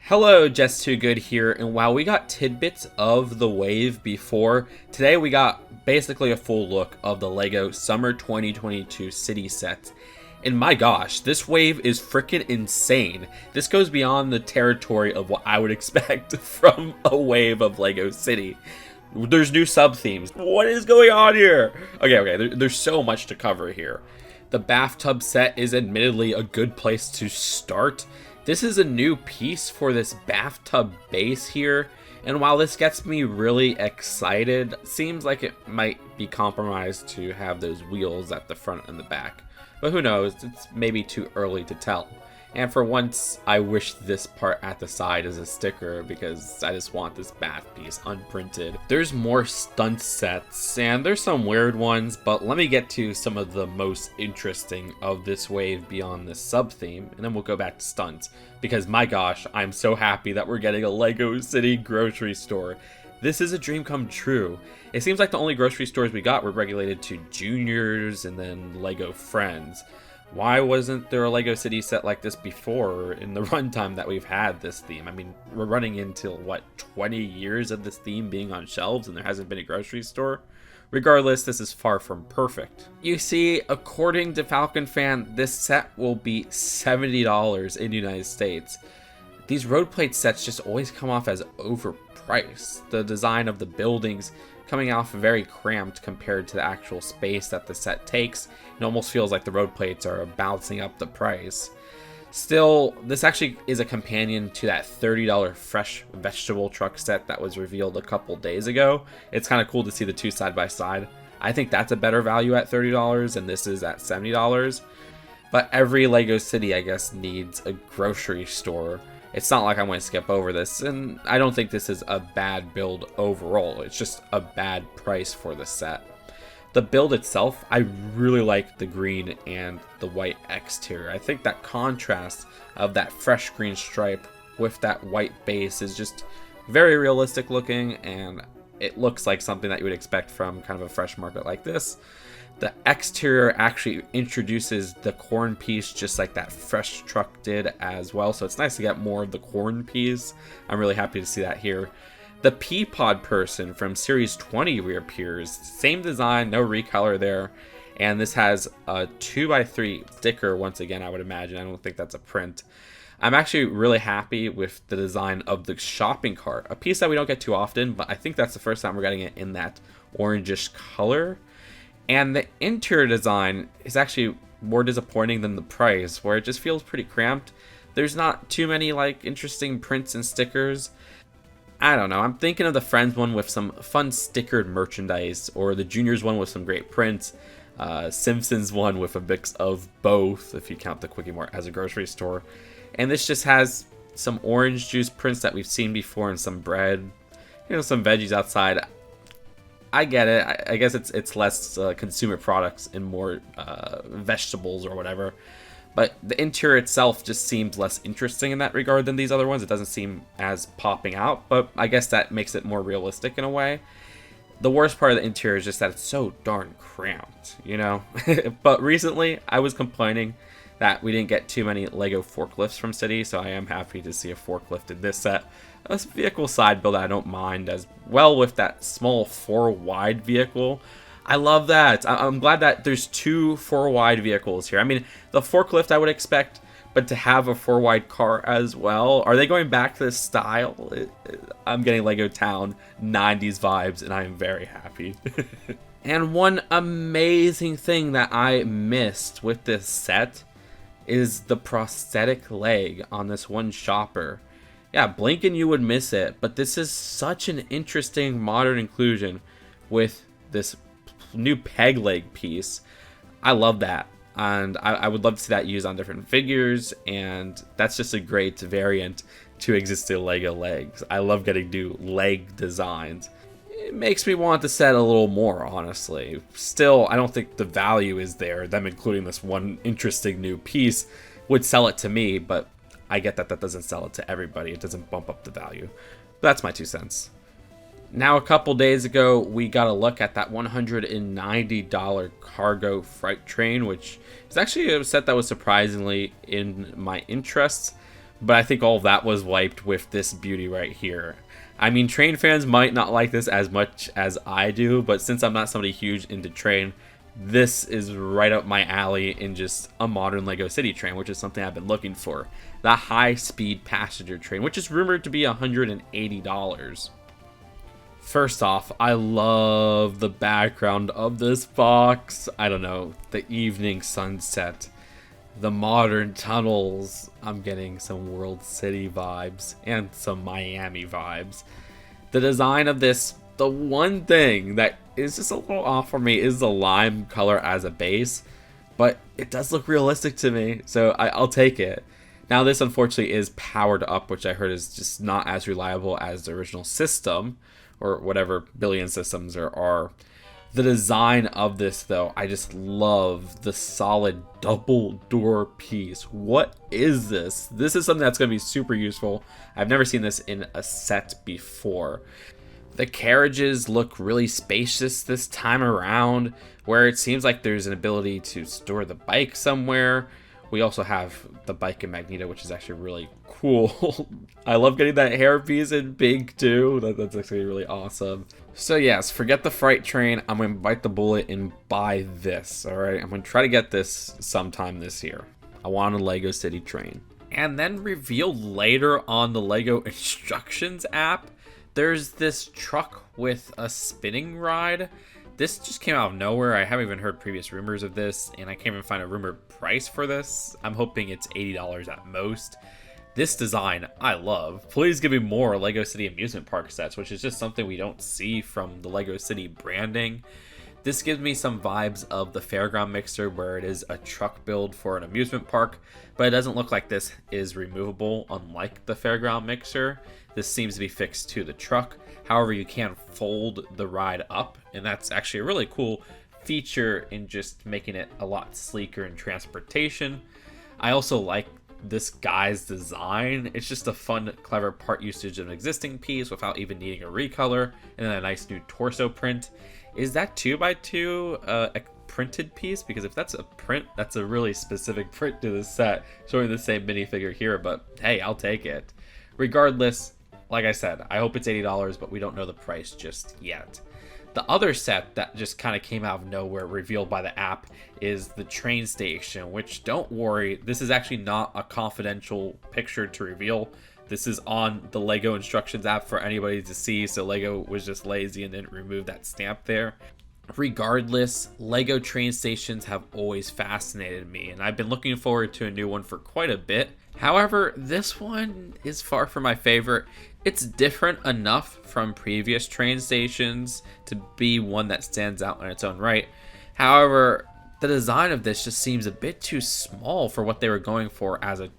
Hello, justtwogood here, and while we got tidbits of the wave before, today we got basically a full look of the LEGO Summer 2022 City set. And my gosh, this wave is freaking insane. This goes beyond the territory of what I would expect from a wave of LEGO City. There's new sub-themes. What is going on here? Okay, there's so much to cover here. The bathtub set is admittedly a good place to start. This is a new piece for this bathtub base here, and while this gets me really excited, seems like it might be compromised to have those wheels at the front and the back. But who knows, it's maybe too early to tell. And for once, I wish this part at the side is a sticker because I just want this bath piece unprinted. There's more stunt sets, and there's some weird ones, but let me get to some of the most interesting of this wave beyond this sub-theme, and then we'll go back to stunts. Because my gosh, I'm so happy that we're getting a LEGO City grocery store. This is a dream come true. It seems like the only grocery stores we got were regulated to juniors and then LEGO Friends. Why wasn't there a LEGO City set like this before in the runtime that we've had this theme? I mean, we're running into, what, 20 years of this theme being on shelves and there hasn't been a grocery store? Regardless, this is far from perfect. You see, according to Falcon Fan, this set will be $70 in the United States. These road plate sets just always come off as overpriced. The design of the buildings coming off very cramped compared to the actual space that the set takes. It almost feels like the road plates are balancing up the price. Still, this actually is a companion to that $30 fresh vegetable truck set that was revealed a couple days ago. It's kind of cool to see the two side by side. I think that's a better value at $30 and this is at $70. But every LEGO City, I guess, needs a grocery store. It's not like I'm going to skip over this, and I don't think this is a bad build overall. It's just a bad price for the set. The build itself, I really like the green and the white exterior. I think that contrast of that fresh green stripe with that white base is just very realistic looking, and it looks like something that you would expect from kind of a fresh market like this. The exterior actually introduces the corn piece just like that fresh truck did as well, so it's nice to get more of the corn piece. I'm really happy to see that here. The Peapod person from Series 20 reappears. Same design, no recolor there, and this has a 2x3 sticker once again, I would imagine. I don't think that's a print. I'm actually really happy with the design of the shopping cart, a piece that we don't get too often, but I think that's the first time we're getting it in that orangish color. And the interior design is actually more disappointing than the price, where it just feels pretty cramped. There's not too many like interesting prints and stickers. I don't know, I'm thinking of the Friends one with some fun stickered merchandise, or the Juniors one with some great prints, Simpsons one with a mix of both, if you count the Quickie Mart as a grocery store. And this just has some orange juice prints that we've seen before and some bread, you know, some veggies outside. I get it. I guess it's less consumer products and more vegetables or whatever. But the interior itself just seems less interesting in that regard than these other ones. It doesn't seem as popping out, but I guess that makes it more realistic in a way. The worst part of the interior is just that it's so darn cramped, you know? But recently, I was complaining that we didn't get too many LEGO forklifts from City, so I am happy to see a forklift in this set. A vehicle side build I don't mind as well with that small 4-wide vehicle. I love that. I'm glad that there's two 4-wide vehicles here. I mean, the forklift I would expect, but to have a 4-wide car as well. Are they going back to this style? I'm getting LEGO Town 90s vibes, and I am very happy. And one amazing thing that I missed with this set is the prosthetic leg on this one shopper. Yeah, blink and you would miss it, but this is such an interesting modern inclusion with this new peg leg piece. I love that, and I would love to see that used on different figures, and that's just a great variant to existing LEGO legs. I love getting new leg designs. It makes me want the set a little more, honestly. Still, I don't think the value is there. Them including this one interesting new piece would sell it to me, but I get that that doesn't sell it to everybody. It doesn't bump up the value. That's my 2 cents. Now, a couple days ago, we got a look at that $190 cargo freight train, which is actually a set that was surprisingly in my interests. But I think all of that was wiped with this beauty right here. I mean, train fans might not like this as much as I do, but since I'm not somebody huge into train, this is right up my alley in just a modern Lego City train, which is something I've been looking for. The high-speed passenger train, which is rumored to be $180. First off, I love the background of this box. I don't know, the evening sunset, the modern tunnels. I'm getting some World City vibes and some Miami vibes. The design of this, the one thing that is just a little off for me is the lime color as a base, but it does look realistic to me, so I'll take it. Now this unfortunately is powered up, which I heard is just not as reliable as the original system, or whatever billion systems there are. The design of this, though, I just love the solid double door piece. What is this? This is something that's going to be super useful. I've never seen this in a set before. The carriages look really spacious this time around, where it seems like there's an ability to store the bike somewhere. We also have the bike in Magneto, which is actually really cool. I love getting that hairpiece in pink too. That's actually really awesome. So yes, forget the freight train. I'm going to bite the bullet and buy this, all right? I'm going to try to get this sometime this year. I want a Lego City train. And then revealed later on the Lego instructions app, there's this truck with a spinning ride. This just came out of nowhere. I haven't even heard previous rumors of this, and I can't even find a rumored price for this. I'm hoping it's $80 at most. This design, I love. Please give me more Lego City amusement park sets, which is just something we don't see from the Lego City branding. This gives me some vibes of the Fairground Mixer, where it is a truck build for an amusement park, but it doesn't look like this is removable, unlike the Fairground Mixer. This seems to be fixed to the truck. However, you can fold the ride up, and that's actually a really cool feature in just making it a lot sleeker in transportation. I also like this guy's design. It's just a fun, clever part usage of an existing piece without even needing a recolor, and then a nice new torso print. Is that 2x2 a printed piece? Because if that's a print, that's a really specific print to the set, showing the same minifigure here, but hey, I'll take it. Regardless, like I said, I hope it's $80, but we don't know the price just yet. The other set that just kind of came out of nowhere, revealed by the app, is the train station, which, don't worry, this is actually not a confidential picture to reveal. This is on the Lego instructions app for anybody to see, so Lego was just lazy and didn't remove that stamp there. Regardless, Lego train stations have always fascinated me, and I've been looking forward to a new one for quite a bit. However, this one is far from my favorite. It's different enough from previous train stations to be one that stands out in its own right. However, the design of this just seems a bit too small for what they were going for as a,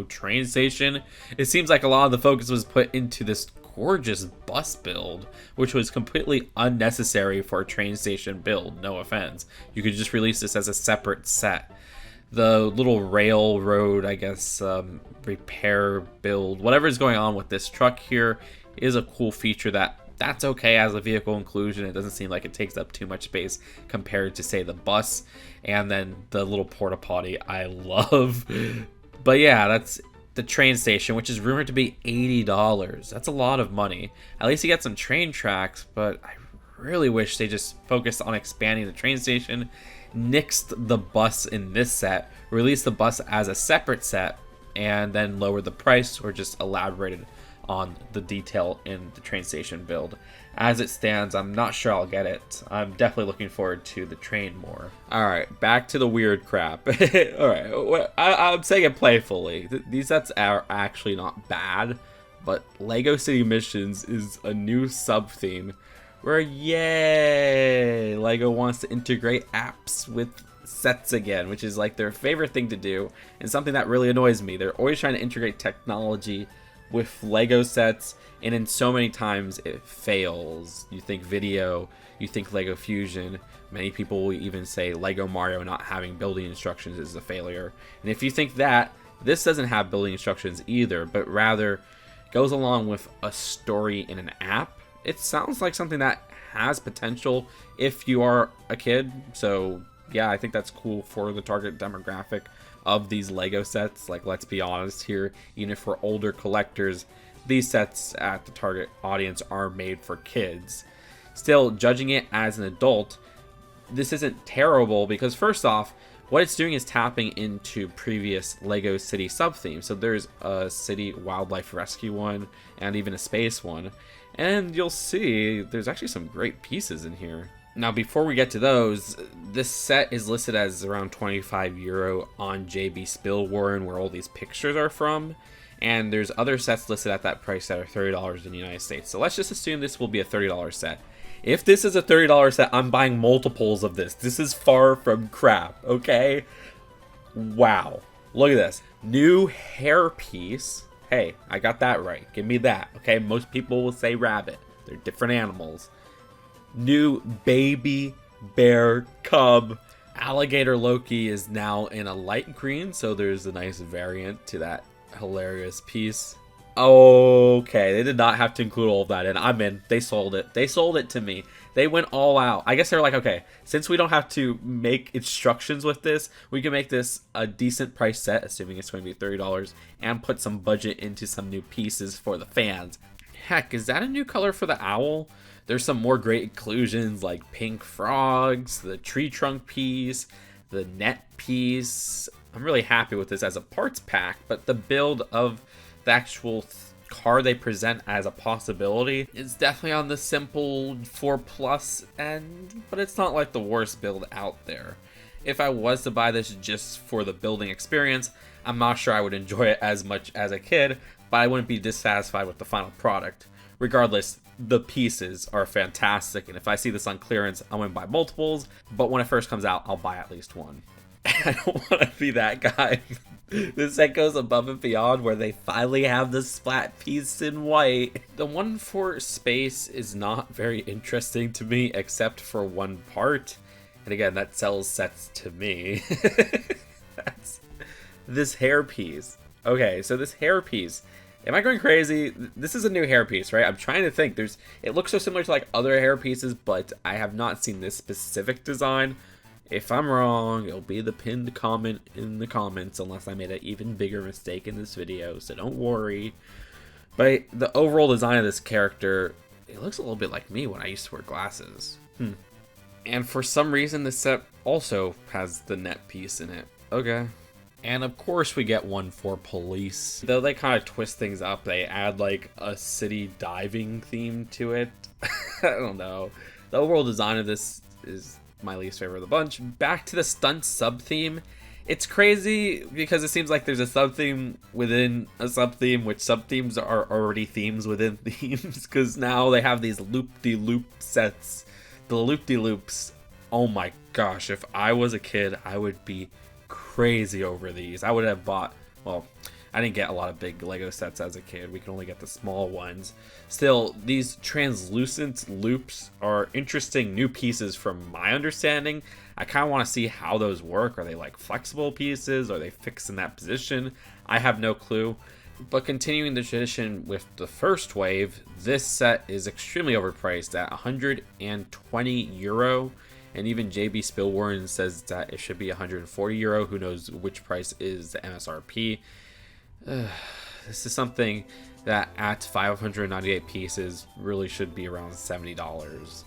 train station. It seems like a lot of the focus was put into this gorgeous bus build, which was completely unnecessary for a train station build, no offense. You could just release this as a separate set. The little railroad, I guess, repair build, whatever's going on with this truck here is a cool feature that's okay as a vehicle inclusion. It doesn't seem like it takes up too much space compared to, say, the bus. And then the little porta potty I love. But yeah, that's the train station, which is rumored to be $80. That's a lot of money. At least you get some train tracks, but I really wish they just focused on expanding the train station, nixed the bus in this set, released the bus as a separate set, and then lowered the price or just elaborated on the detail in the train station build. As it stands, I'm not sure I'll get it. I'm definitely looking forward to the train more. Alright, back to the weird crap. Alright, I'm saying it playfully. These sets are actually not bad, but Lego City Missions is a new sub-theme where, yay, Lego wants to integrate apps with sets again, which is like their favorite thing to do, and something that really annoys me. They're always trying to integrate technology with Lego sets, and in so many times it fails. You think video, you think Lego Fusion. Many people will even say Lego Mario not having building instructions is a failure. And if you think that, this doesn't have building instructions either, but rather goes along with a story in an app. It sounds like something that has potential if you are a kid. So yeah, I think that's cool for the target demographic of these Lego sets. Like, let's be honest here, even if we're older collectors, these sets at the target audience are made for kids. Still, judging it as an adult, this isn't terrible because first off, what it's doing is tapping into previous Lego City sub-themes. So there's a City Wildlife Rescue one and even a space one. And you'll see there's actually some great pieces in here. Now, before we get to those, this set is listed as around €25 on JB Spillwarren, where all these pictures are from. And there's other sets listed at that price that are $30 in the United States. So let's just assume this will be a $30 set. If this is a $30 set, I'm buying multiples of this. This is far from crap, okay? Wow. Look at this. New hairpiece. Hey, I got that right. Give me that, okay? Most people will say rabbit. They're different animals. New baby bear cub. Alligator Loki is now in a light green, so there's a nice variant to that hilarious piece. Okay, they did not have to include all of that in. I'm in. They sold it. They sold it to me. They went all out. I guess they were like, okay, since we don't have to make instructions with this, we can make this a decent price set, assuming it's going to be $30, and put some budget into some new pieces for the fans. Heck, is that a new color for the owl? There's some more great inclusions like pink frogs, the tree trunk piece, the net piece. I'm really happy with this as a parts pack, but the build of the actual car they present as a possibility is definitely on the simple 4+ end, but it's not like the worst build out there. If I was to buy this just for the building experience, I'm not sure I would enjoy it as much as a kid, but I wouldn't be dissatisfied with the final product. Regardless, the pieces are fantastic, and if I see this on clearance, I'm going to buy multiples, but when it first comes out, I'll buy at least one. I don't want to be that guy. This set goes above and beyond where they finally have the splat piece in white. The one for space is not very interesting to me except for one part. And again, that sells sets to me. That's this hairpiece. Okay, so this hairpiece. Am I going crazy? This is a new hairpiece, right? I'm trying to think. It looks so similar to like other hairpieces, but I have not seen this specific design. If I'm wrong, it'll be the pinned comment in the comments unless I made an even bigger mistake in this video, so don't worry. But the overall design of this character, it looks a little bit like me when I used to wear glasses. And for some reason, this set also has the net piece in it. Okay. And of course we get one for police. Though they kind of twist things up, they add like a city diving theme to it. I don't know. The overall design of this is my least favorite of the bunch. Back to the stunt sub-theme. It's crazy because it seems like there's a sub-theme within a sub-theme, which sub-themes are already themes within themes, because now they have these loop-de-loop sets. The loop-de-loops, oh my gosh, if I was a kid, I would be crazy over these. I would have bought, well, I didn't get a lot of big Lego sets as a kid. We can only get the small ones. Still, these translucent loops are interesting new pieces from my understanding. I kind of want to see how those work. Are they like flexible pieces? Are they fixed in that position? I have no clue. But continuing the tradition with the first wave, this set is extremely overpriced at €120. And even JB Spillwarren says that it should be €140. Who knows which price is the MSRP. This is something that at 598 pieces really should be around $70.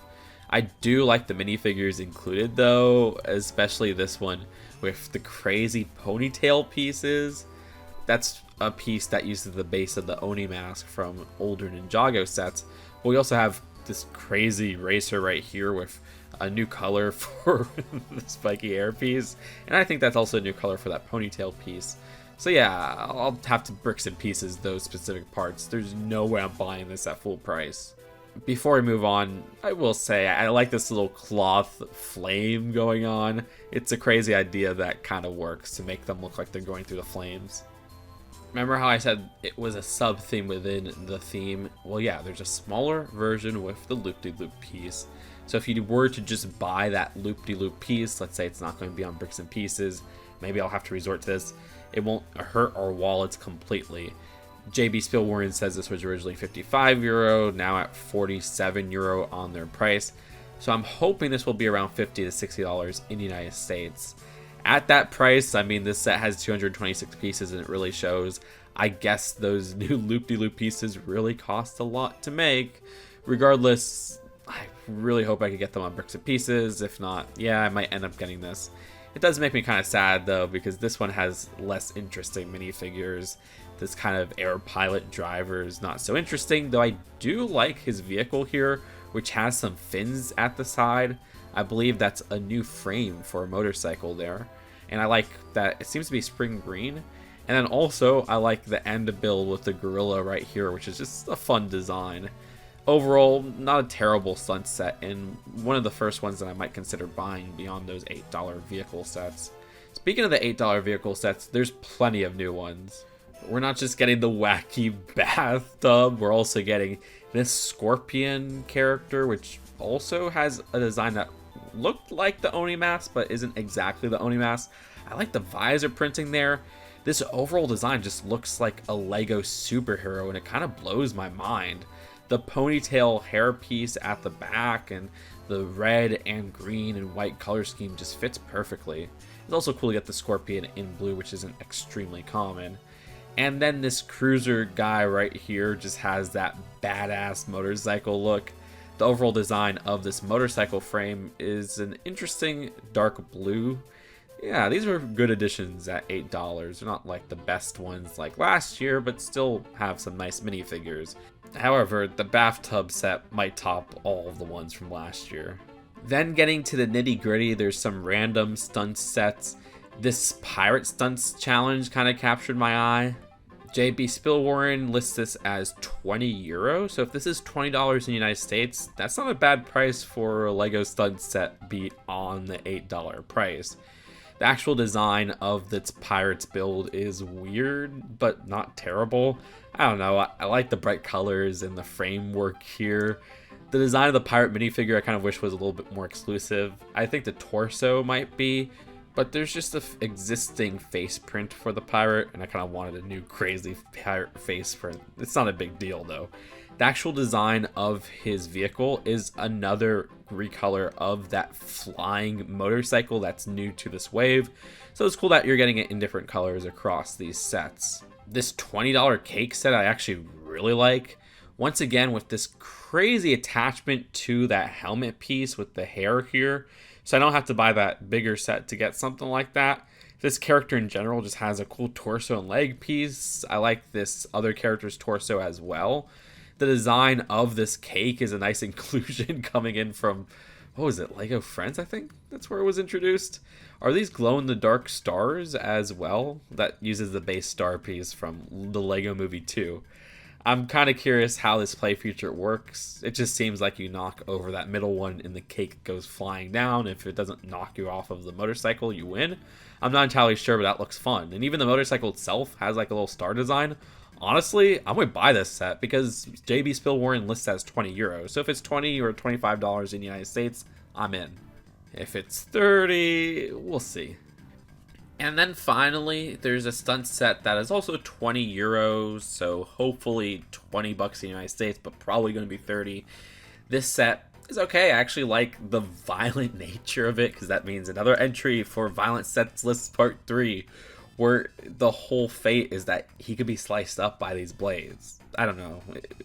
I do like the minifigures included though, especially this one with the crazy ponytail pieces. That's a piece that uses the base of the Oni mask from older Ninjago sets. But we also have this crazy racer right here with a new color for the spiky hair piece, and I think that's also a new color for that ponytail piece. So yeah, I'll have to bricks and pieces those specific parts. There's no way I'm buying this at full price. Before we move on, I will say I like this little cloth flame going on. It's a crazy idea that kind of works to make them look like they're going through the flames. Remember how I said it was a sub-theme within the theme? Well, yeah, there's a smaller version with the loop-de-loop piece. So if you were to just buy that loop-de-loop piece, let's say it's not going to be on bricks and pieces, maybe I'll have to resort to this. It won't hurt our wallets completely. JB Spillwarren says this was originally €55, now at €47 on their price. So I'm hoping this will be around $50 to $60 in the United States. At that price, I mean, this set has 226 pieces and it really shows. I guess those new loop-de-loop pieces really cost a lot to make. Regardless, I really hope I could get them on bricks and pieces. If not, yeah, I might end up getting this. It does make me kind of sad though, because this one has less interesting minifigures. This kind of air pilot driver is not so interesting, though I do like his vehicle here, which has some fins at the side. I believe that's a new frame for a motorcycle there. And I like that it seems to be spring green. And then also, I like the end build with the gorilla right here, which is just a fun design. Overall, not a terrible stunt set, and one of the first ones that I might consider buying beyond those $8 vehicle sets. Speaking of the $8 vehicle sets, there's plenty of new ones. We're not just getting the wacky bathtub, we're also getting this scorpion character, which also has a design that looked like the Oni mask, but isn't exactly the Oni mask. I like the visor printing there. This overall design just looks like a Lego superhero, and it kind of blows my mind. The ponytail hairpiece at the back and the red and green and white color scheme just fits perfectly. It's also cool to get the scorpion in blue, which isn't extremely common. And then this cruiser guy right here just has that badass motorcycle look. The overall design of this motorcycle frame is an interesting dark blue. Yeah, these are good additions at $8. They're not like the best ones like last year, but still have some nice minifigures. However, the bathtub set might top all of the ones from last year. Then getting to the nitty gritty, there's some random stunt sets. This pirate stunts challenge kind of captured my eye. JB Spillwarren lists this as €20, so if this is $20 in the United States, that's not a bad price for a Lego stunt set beat on the $8 price. The actual design of this pirate's build is weird, but not terrible. I don't know, I like the bright colors and the framework here. The design of the pirate minifigure I kind of wish was a little bit more exclusive. I think the torso might be, but there's just an existing face print for the pirate, and I kind of wanted a new crazy pirate face print. It's not a big deal though. The actual design of his vehicle is another recolor of that flying motorcycle that's new to this wave. So it's cool that you're getting it in different colors across these sets. This $20 cake set I actually really like. Once again, with this crazy attachment to that helmet piece with the hair here. So I don't have to buy that bigger set to get something like that. This character in general just has a cool torso and leg piece. I like this other character's torso as well. The design of this cake is a nice inclusion coming in from, what was it, Lego Friends, I think? That's where it was introduced. Are these glow-in-the-dark stars as well? That uses the base star piece from the Lego Movie 2. I'm kind of curious how this play feature works. It just seems like you knock over that middle one and the cake goes flying down. If it doesn't knock you off of the motorcycle, you win. I'm not entirely sure, but that looks fun. And even the motorcycle itself has like a little star design. Honestly, I'm going to buy this set because JB Spillwarren lists as €20. So if it's $20 or $25 in the United States, I'm in. If it's 30, we'll see. And then finally, there's a stunt set that is also €20, so hopefully $20 in the United States, but probably going to be 30. This set is okay. I actually like the violent nature of it, because that means another entry for Violent Sets List Part 3, where the whole fate is that he could be sliced up by these blades. I don't know.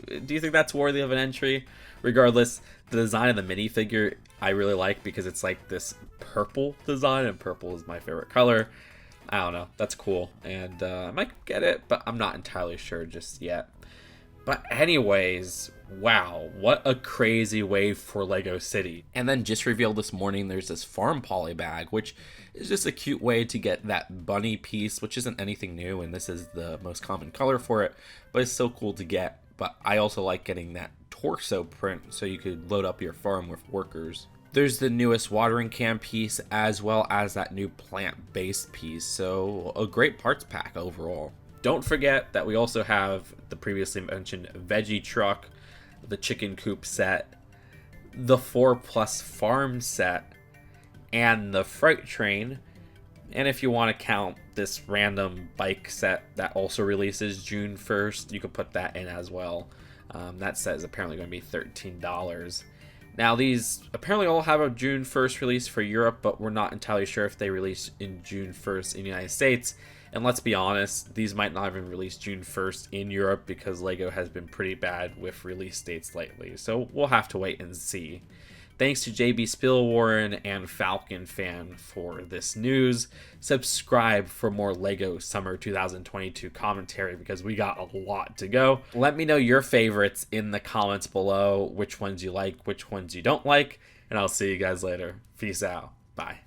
Do you think that's worthy of an entry? Regardless, the design of the minifigure I really like because it's like this purple design, and purple is my favorite color. I don't know. That's cool. And I might get it, but I'm not entirely sure just yet. But anyways, wow, what a crazy wave for Lego City. And then just revealed this morning, there's this farm poly bag, which is just a cute way to get that bunny piece, which isn't anything new, and this is the most common color for it, but it's so cool to get. But I also like getting that torso print so you could load up your farm with workers. There's the newest watering can piece as well as that new plant-based piece, so a great parts pack overall. Don't forget that we also have the previously mentioned veggie truck, the chicken coop set, the 4+ farm set, and the freight train. And if you want to count this random bike set that also releases June 1st, you could put that in as well. That set is apparently going to be $13. Now, these apparently all have a June 1st release for Europe, but we're not entirely sure if they release in June 1st in the United States. And let's be honest, these might not even release June 1st in Europe because LEGO has been pretty bad with release dates lately. So we'll have to wait and see. Thanks to JB Spillwarren and Falcon Fan for this news. Subscribe for more LEGO Summer 2022 commentary because we got a lot to go. Let me know your favorites in the comments below, which ones you like, which ones you don't like, and I'll see you guys later. Peace out. Bye.